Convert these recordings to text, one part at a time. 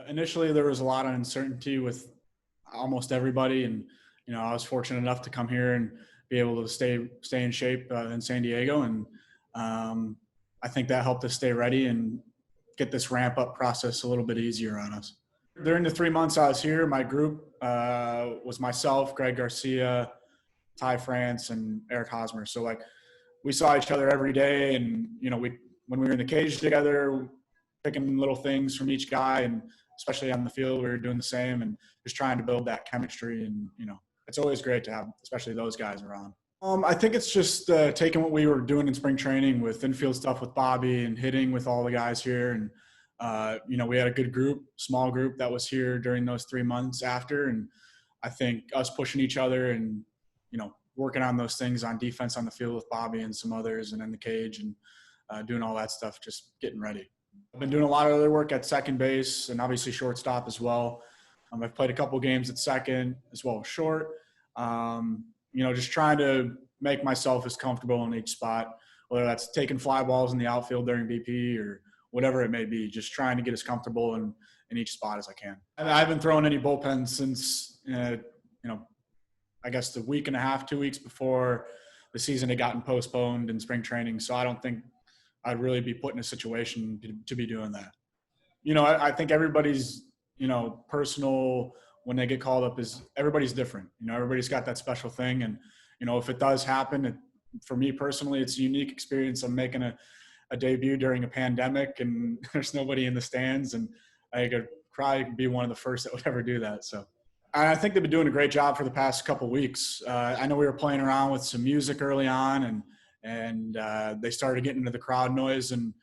Initially, there was a lot of uncertainty with almost everybody, and I was fortunate enough to come here and be able to stay in shape in San Diego, and I think that helped us stay ready and get this ramp up process a little bit easier on us. During the 3 months I was here, my group was myself, Greg Garcia, Ty France, and Eric Hosmer. So we saw each other every day, and when we were in the cage together, picking little things from each guy, and especially on the field, we were doing the same and just trying to build that chemistry. And it's always great to have, especially those guys around. I think it's just taking what we were doing in spring training with infield stuff with Bobby and hitting with all the guys here. And, we had a good group, small group that was here during those 3 months after. And I think us pushing each other and, working on those things on defense on the field with Bobby and some others, and in the cage and doing all that stuff, just getting ready. I've been doing a lot of other work at second base and obviously shortstop as well. I've played a couple games at second as well as short. Just trying to make myself as comfortable in each spot, whether that's taking fly balls in the outfield during BP or whatever it may be, just trying to get as comfortable in each spot as I can. I haven't thrown any bullpens since, I guess the week and a half, 2 weeks before the season had gotten postponed in spring training. So I don't think I'd really be put in a situation to be doing that. I think everybody's, personal when they get called up is everybody's different. Everybody's got that special thing. And, if it does happen, for me personally, it's a unique experience. I'm making a debut during a pandemic and there's nobody in the stands, and I could probably be one of the first that would ever do that. So I think they've been doing a great job for the past couple of weeks. I know we were playing around with some music early on, and they started getting into the crowd noise, and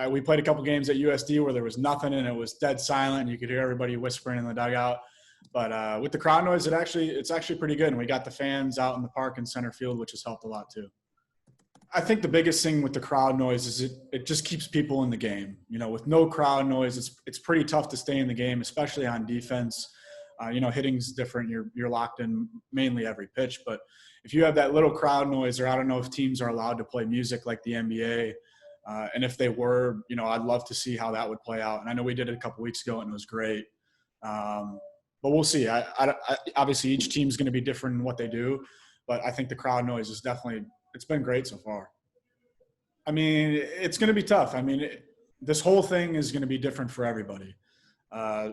we played a couple games at USD where there was nothing and it was dead silent. You could hear everybody whispering in the dugout. But with the crowd noise, it's actually pretty good. And we got the fans out in the park and center field, which has helped a lot too. I think the biggest thing with the crowd noise is it just keeps people in the game. With no crowd noise, it's pretty tough to stay in the game, especially on defense. Hitting's different. You're locked in mainly every pitch. But if you have that little crowd noise, or I don't know if teams are allowed to play music like the NBA, and if they were, I'd love to see how that would play out. And I know we did it a couple weeks ago and it was great. But we'll see. I obviously each team's going to be different in what they do, but I think the crowd noise is it's been great so far. I mean, it's going to be tough. I mean, this whole thing is going to be different for everybody.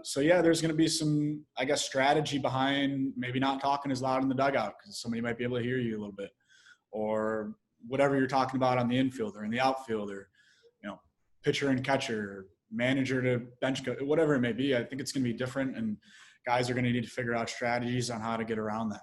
So yeah, there's going to be some, I guess, strategy behind maybe not talking as loud in the dugout because somebody might be able to hear you a little bit, or whatever you're talking about on the infield or in the outfield, or, pitcher and catcher, manager to bench coach, whatever it may be. I think it's going to be different, and guys are going to need to figure out strategies on how to get around that.